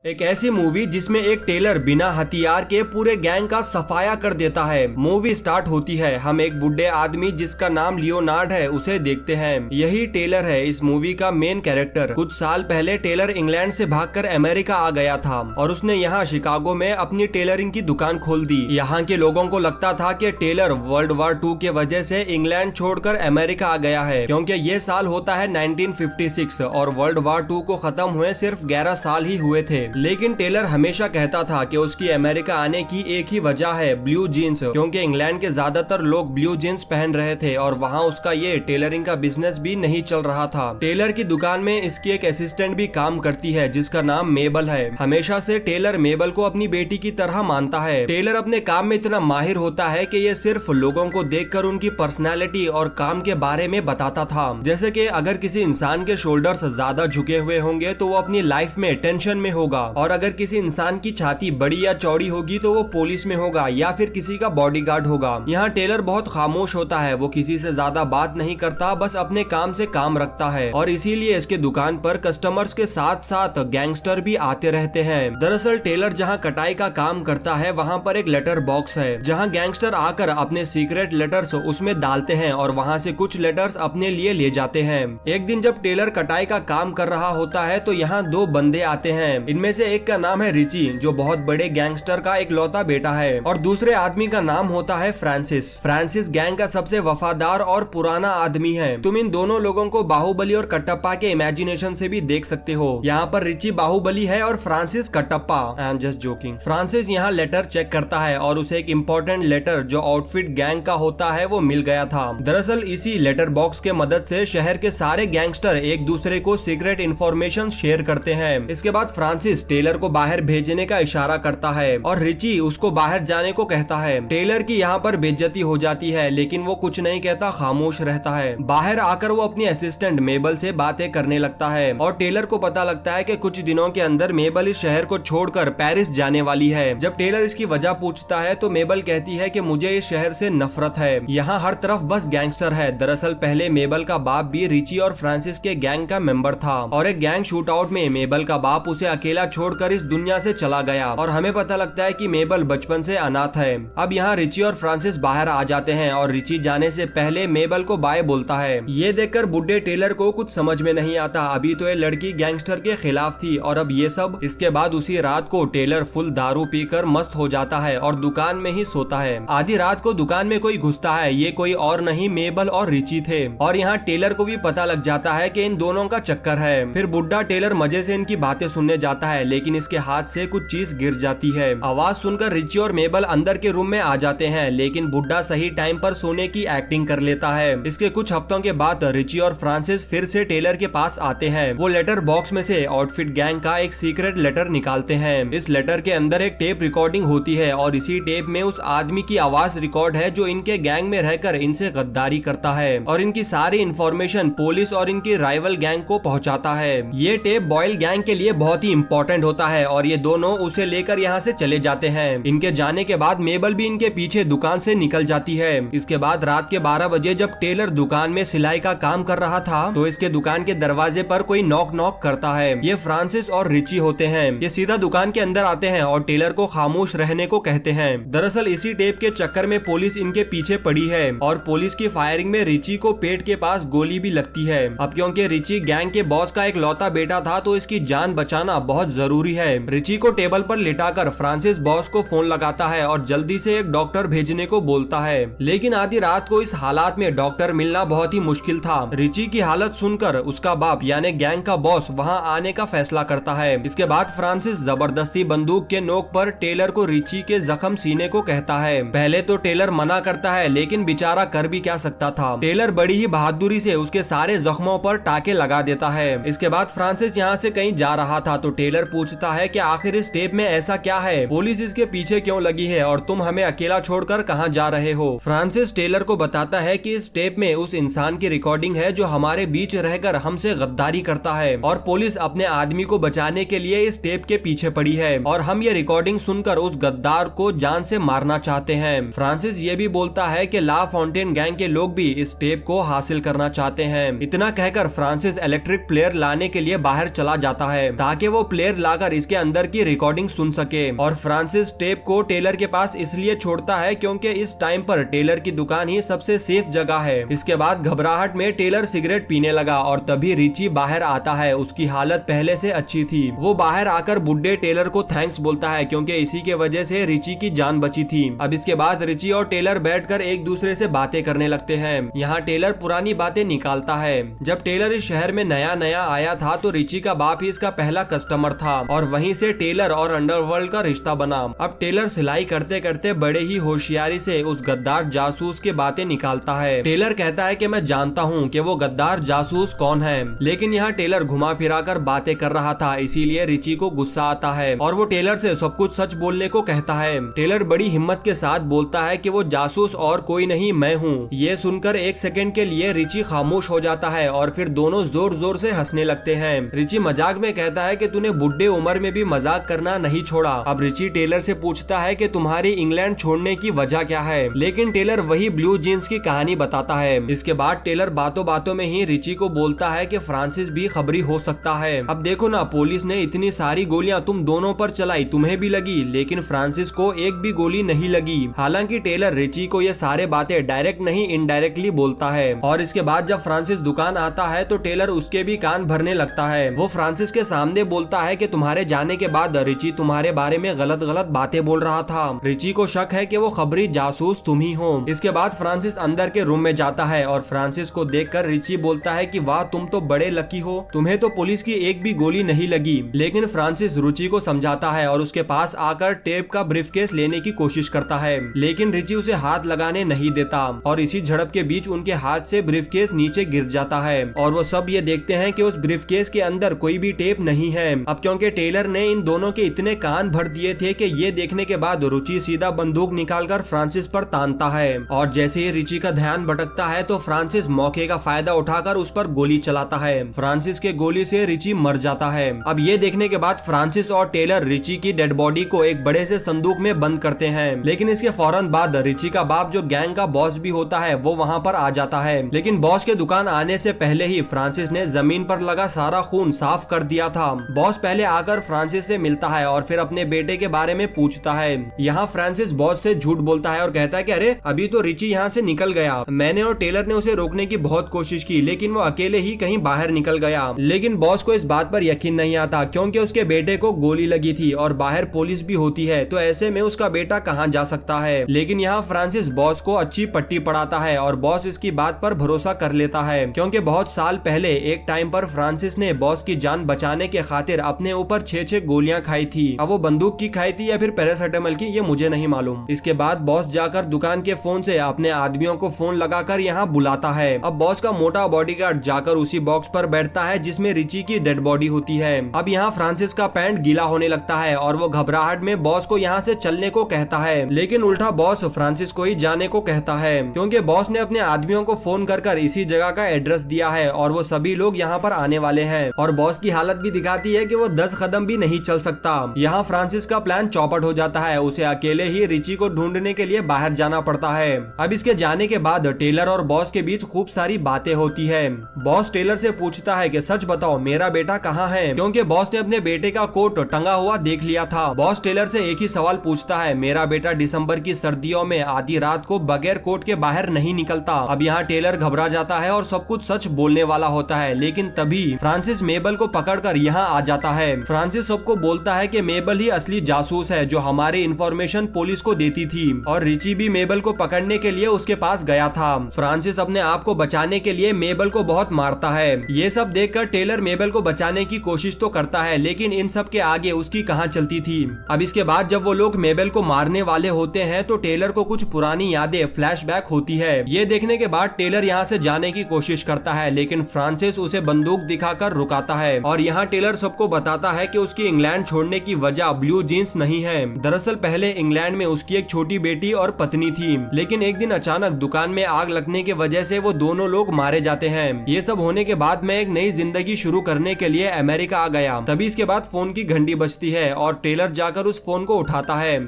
एक ऐसी मूवी जिसमें एक टेलर बिना हथियार के पूरे गैंग का सफाया कर देता है। मूवी स्टार्ट होती है, हम एक बुढ़े आदमी जिसका नाम लियोनार्ड है उसे देखते हैं। यही टेलर है इस मूवी का मेन कैरेक्टर। कुछ साल पहले टेलर इंग्लैंड से भागकर अमेरिका आ गया था और उसने यहाँ शिकागो में अपनी टेलरिंग की दुकान खोल दी। यहाँ के लोगों को लगता था कि टेलर वर्ल्ड वॉर 2 के वजह से इंग्लैंड छोड़कर अमेरिका आ गया है, क्योंकि ये साल होता है 1956 और वर्ल्ड वॉर 2 को खत्म हुए सिर्फ 11 साल ही हुए थे। लेकिन टेलर हमेशा कहता था कि उसकी अमेरिका आने की एक ही वजह है, ब्लू जीन्स, क्योंकि इंग्लैंड के ज्यादातर लोग ब्लू जीन्स पहन रहे थे और वहाँ उसका ये टेलरिंग का बिजनेस भी नहीं चल रहा था। टेलर की दुकान में इसकी एक असिस्टेंट भी काम करती है जिसका नाम मेबल है। हमेशा से टेलर मेबल को अपनी बेटी की तरह मानता है। टेलर अपने काम में इतना माहिर होता है कि ये सिर्फ लोगों को देखकर उनकी पर्सनालिटी और काम के बारे में बताता था। जैसे कि अगर किसी इंसान के शोल्डर्स ज्यादा झुके हुए होंगे तो वो अपनी लाइफ में टेंशन में होगा, और अगर किसी इंसान की छाती बड़ी या चौड़ी होगी तो वो पुलिस में होगा या फिर किसी का बॉडीगार्ड होगा। यहाँ टेलर बहुत खामोश होता है, वो किसी से ज्यादा बात नहीं करता, बस अपने काम से काम रखता है और इसीलिए इसके दुकान पर कस्टमर्स के साथ साथ गैंगस्टर भी आते रहते हैं। दरअसल टेलर जहाँ कटाई का काम करता है वहाँ पर एक लेटर बॉक्स है जहाँ गैंगस्टर आकर अपने सीक्रेट लेटर्स उसमें डालते हैं और वहाँ से कुछ लेटर्स अपने लिए ले जाते हैं। एक दिन जब टेलर कटाई का काम कर रहा होता है तो यहाँ दो बंदे आते हैं। इनमें से एक का नाम है रिची जो बहुत बड़े गैंगस्टर का इकलौता बेटा है और दूसरे आदमी का नाम होता है फ्रांसिस। फ्रांसिस गैंग का सबसे वफादार और पुराना आदमी है। तुम इन दोनों लोगों को बाहुबली और कटप्पा के इमेजिनेशन से भी देख सकते हो। यहाँ पर रिची बाहुबली है और Francis Kattappa. I am just joking. Francis यहाँ लेटर चेक करता है और उसे एक इम्पोर्टेंट लेटर जो आउटफिट गैंग का होता है वो मिल गया था। दरअसल इसी लेटर बॉक्स के मदद से शहर के सारे गैंगस्टर एक दूसरे को सीक्रेट इंफॉर्मेशन शेयर करते हैं। इसके बाद फ्रांसिस टेलर को बाहर भेजने का इशारा करता है और रिची उसको बाहर जाने को कहता है। टेलर की यहाँ पर बेइज्जती हो जाती है लेकिन वो कुछ नहीं कहता, खामोश रहता है। बाहर आकर वो अपनी असिस्टेंट मेबल से बातें करने लगता है और टेलर को पता लगता है कि कुछ दिनों के अंदर मेबल इस शहर को छोड़कर पेरिस जाने वाली है। जब टेलर इसकी वजह पूछता है तो मेबल कहती है कि मुझे इस शहर से नफरत है, यहाँ हर तरफ बस गैंगस्टर है। दरअसल पहले मेबल का बाप भी रिची और फ्रांसिस के गैंग का मेंबर था और एक गैंग शूट आउट में मेबल का बाप उसे अकेला छोड़कर इस दुनिया से चला गया और हमें पता लगता है कि मेबल बचपन से अनाथ है। अब यहाँ रिची और फ्रांसिस बाहर आ जाते हैं और रिची जाने से पहले मेबल को बाय बोलता है। ये देखकर बुढ़े टेलर को कुछ समझ में नहीं आता, अभी तो ये लड़की गैंगस्टर के खिलाफ थी और अब ये सब। इसके बाद उसी रात को टेलर फुल दारू पीकर मस्त हो जाता है और दुकान में ही सोता है। आधी रात को दुकान में कोई घुसता है, ये कोई और नहीं मेबल और रिची थे और यहाँ टेलर को भी पता लग जाता है कि इन दोनों का चक्कर है। फिर बुढ़ा टेलर मजे से इनकी बातें सुनने जाता है लेकिन इसके हाथ से कुछ चीज गिर जाती है। आवाज सुनकर रिची और मेबल अंदर के रूम में आ जाते हैं लेकिन बुढ़ा सही टाइम पर सोने की एक्टिंग कर लेता है। इसके कुछ हफ्तों के बाद रिची और फ्रांसिस फिर से टेलर के पास आते हैं। वो लेटर बॉक्स में से आउटफिट गैंग का एक सीक्रेट लेटर निकालते हैं। इस लेटर के अंदर एक टेप रिकॉर्डिंग होती है और इसी टेप में उस आदमी की आवाज रिकॉर्ड है जो इनके गैंग में रहकर इनसे गद्दारी करता है और इनकी सारी इंफॉर्मेशन पुलिस और इनकी राइवल गैंग को पहुंचाता है। ये टेप बॉयल गैंग के लिए बहुत ही इंपॉर्टेंट होता है और ये दोनों उसे लेकर यहाँ से चले जाते हैं। इनके जाने के बाद मेबल भी इनके पीछे दुकान से निकल जाती है। इसके बाद रात के 12 बजे जब टेलर दुकान में सिलाई का काम कर रहा था तो इसके दुकान के दरवाजे पर कोई नॉक नॉक करता है। ये फ्रांसिस और रिची होते हैं। ये सीधा दुकान के अंदर आते हैं और टेलर को खामोश रहने को कहते हैं। दरअसल इसी टेप के चक्कर में पुलिस इनके पीछे पड़ी है और पुलिस की फायरिंग में रिची को पेट के पास गोली भी लगती है। अब क्योंकि रिची गैंग के बॉस का एक लौता बेटा था तो इसकी जान बचाना बहुत जरूरी है। रिची को टेबल पर लिटाकर फ्रांसिस बॉस को फोन लगाता है और जल्दी से एक डॉक्टर भेजने को बोलता है लेकिन आधी रात को इस हालात में डॉक्टर मिलना बहुत ही मुश्किल था। रिची की हालत सुनकर उसका बाप यानी गैंग का बॉस वहां आने का फैसला करता है। इसके बाद फ्रांसिस जबरदस्ती बंदूक के नोक पर टेलर को रिची के जख्म सीने को कहता है। पहले तो टेलर मना करता है लेकिन बेचारा कर भी क्या सकता था। टेलर बड़ी ही बहादुरी से उसके सारे जख्मों पर टाके लगा देता है। इसके बाद फ्रांसिस यहाँ से कहीं जा रहा था तो टेलर पूछता है कि आखिर इस टेप में ऐसा क्या है, पुलिस इसके पीछे क्यों लगी है और तुम हमें अकेला छोड़कर कहाँ जा रहे हो। फ्रांसिस टेलर को बताता है कि इस टेप में उस इंसान की रिकॉर्डिंग है जो हमारे बीच रहकर हमसे गद्दारी करता है और पुलिस अपने आदमी को बचाने के लिए इस टेप के पीछे पड़ी है और हम ये रिकॉर्डिंग सुनकर उस गद्दार को जान से मारना चाहते हैं। फ्रांसिस ये भी बोलता है कि ला फाउंटेन गैंग के लोग भी इस टेप को हासिल करना चाहते हैं। इतना कहकर फ्रांसिस इलेक्ट्रिक प्लेयर लाने के लिए बाहर चला जाता है ताकि वो प्लेयर ईयर लाकर इसके अंदर की रिकॉर्डिंग सुन सके। और फ्रांसिस टेप को टेलर के पास इसलिए छोड़ता है क्योंकि इस टाइम पर टेलर की दुकान ही सबसे सेफ जगह है। इसके बाद घबराहट में टेलर सिगरेट पीने लगा और तभी रिची बाहर आता है। उसकी हालत पहले से अच्छी थी। वो बाहर आकर बुड्ढे टेलर को थैंक्स बोलता है क्योंकि इसी के वजह से रिची की जान बची थी। अब इसके बाद रिची और टेलर बैठकर एक दूसरे से बातें करने लगते हैं। यहाँ टेलर पुरानी बातें निकालता है। जब टेलर इस शहर में नया नया आया था तो रिची का बाप ही इसका पहला कस्टमर था और वहीं से टेलर और अंडरवर्ल्ड का रिश्ता बना। अब टेलर सिलाई करते करते बड़े ही होशियारी से उस गद्दार जासूस की बातें निकालता है। टेलर कहता है कि मैं जानता हूँ कि वो गद्दार जासूस कौन है, लेकिन यहाँ टेलर घुमा फिरा कर बातें कर रहा था, इसीलिए रिची को गुस्सा आता है और वो टेलर से सब कुछ सच बोलने को कहता है। टेलर बड़ी हिम्मत के साथ बोलता है कि वो जासूस और कोई नहीं मैं हूँ। ये सुनकर एक सेकंड के लिए रिची खामोश हो जाता है और फिर दोनों जोर जोर से हंसने लगते हैं। रिची मजाक में कहता है कि तूने बुढ़े उम्र में भी मजाक करना नहीं छोड़ा। अब रिची टेलर से पूछता है कि तुम्हारी इंग्लैंड छोड़ने की वजह क्या है, लेकिन टेलर वही ब्लू जीन्स की कहानी बताता है। इसके बाद टेलर बातों बातों में ही रिची को बोलता है कि फ्रांसिस भी खबरी हो सकता है। अब देखो ना, पुलिस ने इतनी सारी गोलियां तुम दोनों पर चलाई, तुम्हें भी लगी, लेकिन फ्रांसिस को एक भी गोली नहीं लगी। हालांकि टेलर रिची को ये सारे बातें डायरेक्ट नहीं इनडायरेक्टली बोलता है। और इसके बाद जब फ्रांसिस दुकान आता है तो टेलर उसके भी कान भरने लगता है। वो फ्रांसिस के सामने बोलता है कि तुम्हारे जाने के बाद रिची तुम्हारे बारे में गलत गलत बातें बोल रहा था। रिची को शक है कि वो खबरी जासूस तुम ही हो। इसके बाद फ्रांसिस अंदर के रूम में जाता है और फ्रांसिस को देखकर रिची बोलता है कि वाह तुम तो बड़े लकी हो, तुम्हें तो पुलिस की एक भी गोली नहीं लगी। लेकिन फ्रांसिस रुचि को समझाता है और उसके पास आकर टेप का ब्रीफकेस लेने की कोशिश करता है, लेकिन रिची उसे हाथ लगाने नहीं देता और इसी झड़प के बीच उनके हाथ से ब्रीफकेस नीचे गिर जाता है और वो सब ये देखते हैं कि उस ब्रीफकेस के अंदर कोई भी टेप नहीं है। अब क्योंकि टेलर ने इन दोनों के इतने कान भर दिए थे कि ये देखने के बाद रुचि सीधा बंदूक निकालकर फ्रांसिस पर तानता है और जैसे ही रिची का ध्यान भटकता है तो फ्रांसिस मौके का फायदा उठाकर उस पर गोली चलाता है। फ्रांसिस के गोली से रिची मर जाता है। अब ये देखने के बाद फ्रांसिस और टेलर रिची की डेड बॉडी को एक बड़े से संदूक में बंद करते हैं, लेकिन इसके फौरन बाद रिची का बाप जो गैंग का बॉस भी होता है वो वहाँ पर आ जाता है। लेकिन बॉस के दुकान आने से पहले ही फ्रांसिस ने जमीन पर लगा सारा खून साफ कर दिया था। बॉस पहले आकर फ्रांसिस से मिलता है और फिर अपने बेटे के बारे में पूछता है। यहाँ फ्रांसिस बॉस से झूठ बोलता है और कहता है कि अरे अभी तो रिची यहाँ से निकल गया, मैंने और टेलर ने उसे रोकने की बहुत कोशिश की लेकिन वो अकेले ही कहीं बाहर निकल गया। लेकिन बॉस को इस बात पर यकीन नहीं आता क्योंकि उसके बेटे को गोली लगी थी और बाहर पुलिस भी होती है, तो ऐसे में उसका बेटा कहाँ जा सकता है। लेकिन यहाँ फ्रांसिस बॉस को अच्छी पट्टी पढ़ाता है और बॉस इसकी बात पर भरोसा कर लेता है क्योंकि बहुत साल पहले एक टाइम पर फ्रांसिस ने बॉस की जान बचाने के खातिर अपने ऊपर 6 गोलियां खाई थी। अब वो बंदूक की खाई थी या फिर पैरासिटामोल की, ये मुझे नहीं मालूम। इसके बाद बॉस जाकर दुकान के फोन से अपने आदमियों को फोन लगाकर यहाँ बुलाता है। अब बॉस का मोटा बॉडीगार्ड जाकर उसी बॉक्स पर बैठता है जिसमें रिची की डेड बॉडी होती है। अब यहाँ फ्रांसिस का पैंट गीला होने लगता है और वो घबराहट में बॉस को यहाँ से चलने को कहता है, लेकिन उल्टा बॉस फ्रांसिस को ही जाने को कहता है क्योंकि बॉस ने अपने आदमियों को फोन कर इसी जगह का एड्रेस दिया है और वो सभी लोग यहाँ पर आने वाले हैं। और बॉस की हालत भी दिखाती है कि वो 10 कदम भी नहीं चल सकता। यहाँ फ्रांसिस का प्लान चौपट हो जाता है, उसे अकेले ही रिची को ढूंढने के लिए बाहर जाना पड़ता है। अब इसके जाने के बाद टेलर और बॉस के बीच खूब सारी बातें होती है। बॉस टेलर से पूछता है कि सच बताओ मेरा बेटा कहाँ है, क्योंकि बॉस ने अपने बेटे का कोट टंगा हुआ देख लिया था। बॉस टेलर से एक ही सवाल पूछता है, मेरा बेटा दिसंबर की सर्दियों में आधी रात को बगैर कोट के बाहर नहीं निकलता। अब यहाँ टेलर घबरा जाता है और सब कुछ सच बोलने वाला होता है, लेकिन तभी फ्रांसिस मेबल को पकड़कर यहाँ आ जाता है। फ्रांसिस सबको बोलता है कि मेबल ही असली जासूस है जो हमारी इंफॉर्मेशन पुलिस को देती थी और रिची भी मेबल को पकड़ने के लिए उसके पास गया था। फ्रांसिस अपने आप को बचाने के लिए मेबल को बहुत मारता है। ये सब देखकर टेलर मेबल को बचाने की कोशिश तो करता है, लेकिन इन सब के आगे उसकी कहाँ चलती थी। अब इसके बाद जब वो लोग मेबल को मारने वाले होते हैं तो टेलर को कुछ पुरानी यादें फ्लैशबैक होती है। ये देखने के बाद टेलर यहाँ से जाने की कोशिश करता है, लेकिन फ्रांसिस उसे बंदूक दिखाकर रुकाता है और यहाँ टेलर सबको बताता है कि उसकी इंग्लैंड छोड़ने की वजह ब्लू जीन्स नहीं है। दरअसल पहले इंग्लैंड में उसकी एक छोटी बेटी और पत्नी थी, लेकिन एक दिन अचानक दुकान में आग लगने की वजह से वो दोनों लोग मारे जाते हैं। ये सब होने के बाद मैं एक नई जिंदगी शुरू करने के लिए अमेरिका आ गया। तभी इसके बाद फोन की घंटी बजती है और टेलर जाकर उस फोन को उठाता है।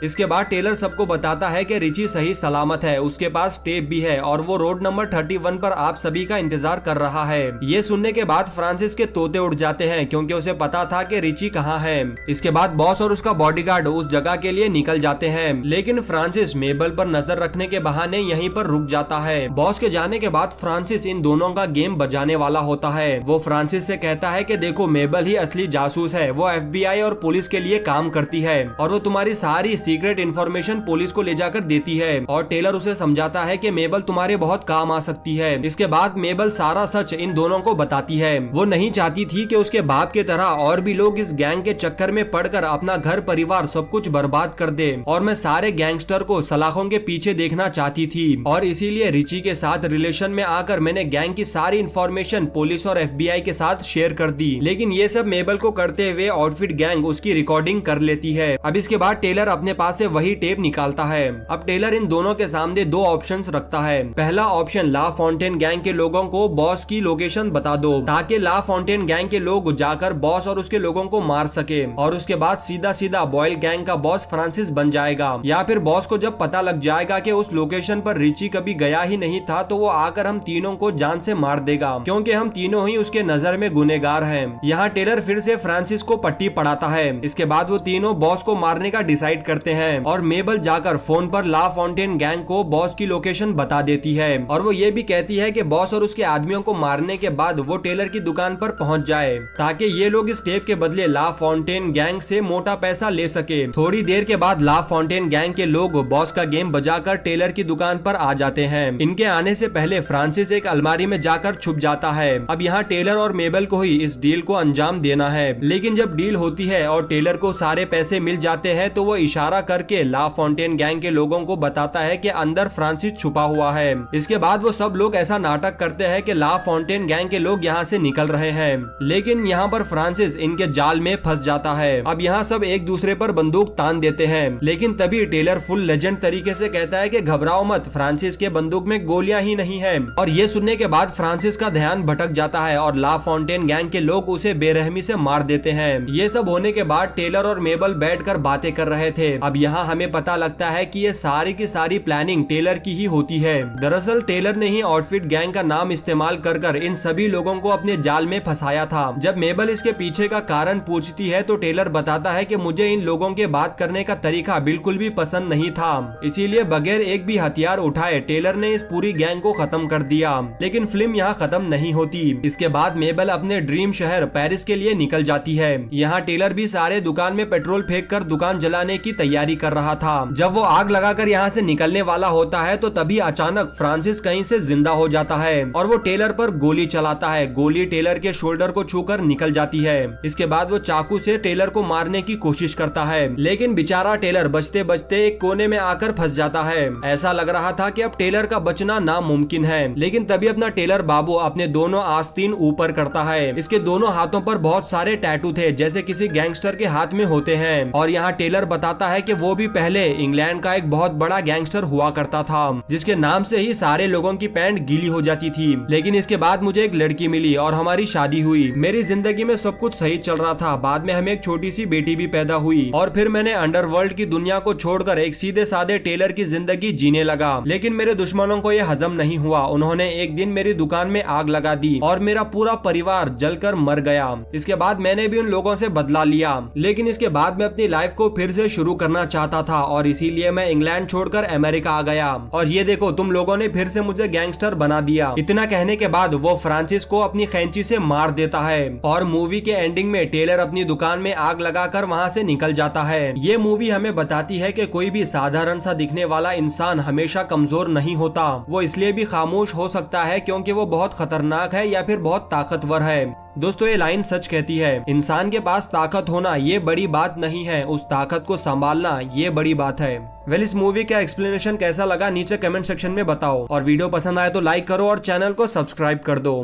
इसके बाद टेलर सबको बताता है कि रिची सही सलामत है, उसके पास टेप भी है और वो रोड नंबर 31 पर आप सभी का इंतजार कर रहा है। ये सुनने के बाद फ्रांसिस के तोते उड़ जाते हैं क्योंकि उसे पता था कि रिची कहाँ है। इसके बाद बॉस और उसका बॉडीगार्ड उस जगह के लिए निकल जाते हैं, लेकिन फ्रांसिस मेबल पर नजर रखने के बहाने यहीं पर रुक जाता है। बॉस के जाने के बाद फ्रांसिस इन दोनों का गेम बजाने वाला होता है। वो फ्रांसिस से कहता है कि देखो मेबल ही असली जासूस है, वो FBI और पुलिस के लिए काम करती है और वो तुम्हारी सारी सीक्रेट इन्फॉर्मेशन पुलिस को ले जाकर देती है। और टेलर उसे समझाता है कि मेबल तुम्हारे बहुत काम आ सकती है। इसके बाद मेबल सारा सच इन दोनों को बताती है। वो नहीं चाहती थी कि उसके बाप के तरह और भी लोग इस गैंग के चक्कर में पड़कर अपना घर परिवार सब कुछ बर्बाद कर दे, और मैं सारे गैंगस्टर को सलाखों के पीछे देखना चाहती थी और इसीलिए रिची के साथ रिलेशन में आकर मैंने गैंग की सारी इन्फॉर्मेशन पुलिस और FBI के साथ शेयर कर दी। लेकिन ये सब मेबल को करते हुए आउटफिट गैंग उसकी रिकॉर्डिंग कर लेती है। अब इसके बाद टेलर अपने पास से वही टेप निकालता है। अब टेलर इन दोनों के सामने दो ऑप्शंस रखता है। पहला ऑप्शन, ला फॉन्टेन गैंग के लोगों को बॉस की लोकेशन बता दो ताकि ला फॉन्टेन गैंग के लोग जाकर बॉस और उसके लोगों को मार सके और उसके बाद सीधा सीधा बॉयल गैंग का बॉस फ्रांसिस बन जाएगा। या फिर बॉस को जब पता लग जाएगा कि उस लोकेशन पर रिची कभी गया ही नहीं था तो वो आकर हम तीनों को जान से मार देगा क्योंकि हम तीनों ही उसके नजर में गुनहगार हैं। यहाँ टेलर फिर से फ्रांसिस को पट्टी पढ़ाता है। इसके बाद वो तीनों बॉस को मारने का डिसाइड करते हैं और मेबल जाकर फोन पर ला फॉन्टेन गैंग को बॉस की लोकेशन बता देती है और वो ये भी कहती है कि बॉस और उसके आदमियों को मारने के बाद वो टेलर की दुकान पर पहुंच जाए ताकि ये लोग इस टेप के बदले ला फॉन्टेन गैंग से मोटा पैसा ले सके। थोड़ी देर के बाद ला फॉन्टेन गैंग के लोग बॉस का गेम बजाकर टेलर की दुकान पर आ जाते हैं। इनके आने से पहले फ्रांसिस एक अलमारी में जाकर छुप जाता है। अब यहाँ टेलर और मेबल को ही इस डील को अंजाम देना है, लेकिन जब डील होती है और टेलर को सारे पैसे मिल जाते हैं तो वो इशारा करके ला फॉन्टेन गैंग के लोगों को बताता है कि अंदर फ्रांसिस छुपा हुआ है। इसके बाद वो सब लोग ऐसा नाटक करते हैं कि ला फॉन्टेन गैंग के लोग यहाँ से निकल रहे हैं, लेकिन यहाँ पर फ्रांसिस इनके जाल में फंस जाता है। अब यहाँ सब एक दूसरे पर बंदूक तान देते हैं, लेकिन तभी टेलर फुल लेजेंड तरीके से कहता है कि घबराओ मत, फ्रांसिस के बंदूक में गोलियां ही नहीं है। और ये सुनने के बाद फ्रांसिस का ध्यान भटक जाता है और ला फॉन्टेन गैंग के लोग उसे बेरहमी से मार देते हैं। ये सब होने के बाद टेलर और मेबल बैठकर बातें कर रहे थे। अब यहाँ हमें पता लगता है कि ये सारी की सारी प्लानिंग टेलर की ही होती है। दरअसल टेलर ने ही आउटफिट गैंग का नाम इस्तेमाल कर इन सभी लोगों को अपने जाल में फंसाया था। जब मेबल इसके पीछे का कारण पूछती है तो टेलर बताता है कि मुझे इन लोगों के बात करने का तरीका बिल्कुल भी पसंद नहीं था, इसीलिए बगैर एक भी हथियार उठाए टेलर ने इस पूरी गैंग को खत्म कर दिया। लेकिन फिल्म यहाँ खत्म नहीं होती। इसके बाद मेबल अपने ड्रीम शहर पेरिस के लिए निकल जाती है। यहाँ टेलर भी सारे दुकान में पेट्रोल फेंक कर दुकान जलाने की तैयारी कर रहा था। जब वो आग लगाकर यहाँ से निकलने वाला होता है तो तभी अचानक फ्रांसिस कहीं से जिंदा हो जाता है और वो टेलर पर गोली चलाता है। गोली टेलर के शोल्डर को छूकर निकल जाती है। इसके बाद वो चाकू से टेलर को मारने की कोशिश करता है, लेकिन बेचारा टेलर बचते बचते एक कोने में आकर फंस जाता है। ऐसा लग रहा था कि अब टेलर का बचना नामुमकिन है, लेकिन तभी अपना टेलर बाबू अपने दोनों आस्तीन ऊपर करता है। इसके दोनों हाथों पर बहुत सारे टैटू थे जैसे किसी गैंगस्टर के हाथ में होते हैं। और यहाँ टेलर बताता है कि वो भी पहले इंग्लैंड का एक बहुत बड़ा गैंगस्टर हुआ करता था जिसके नाम से ही सारे लोगों की पैंट गीली हो जाती थी। लेकिन इसके बाद मुझे एक लड़की मिली और हमारी शादी हुई। मेरी जिंदगी में सब कुछ सही चल रहा था। बाद में हमें एक छोटी सी बेटी भी पैदा हुई और फिर मैंने अंडरवर्ल्ड की दुनिया को छोड़कर एक सीधे साधे टेलर की जिंदगी जीने लगा। लेकिन मेरे दुश्मनों को यह हजम नहीं हुआ। उन्होंने एक दिन मेरी दुकान में आग लगा दी और मेरा पूरा परिवार जलकर मर गया। इसके बाद मैंने भी उन लोगों से बदला लिया, लेकिन इसके बाद मैं अपनी लाइफ को फिर से शुरू करना चाहता था और इसीलिए मैं इंग्लैंड छोड़कर अमेरिका आ गया। और ये देखो तुम लोगों ने फिर से मुझे गैंगस्टर बना दिया। इतना कहने के बाद वो फ्रांसिस को अपनी खैंची से मार देता है और मूवी के एंडिंग में टेलर अपनी दुकान में आग लगाकर वहाँ से निकल जाता है। ये मूवी हमें बताती है कि कोई भी साधारण सा दिखने वाला इंसान हमेशा कमजोर नहीं होता। वो इसलिए भी खामोश हो सकता है क्योंकि वो बहुत खतरनाक है या फिर बहुत ताकतवर है। दोस्तों ये लाइन सच कहती है, इंसान के पास ताकत होना ये बड़ी बात नहीं है, उस ताकत को संभालना ये बड़ी बात है। वेल इस मूवी का एक्सप्लेनेशन कैसा लगा नीचे कमेंट सेक्शन में बताओ और वीडियो पसंद आए तो लाइक करो और चैनल को सब्सक्राइब कर दो।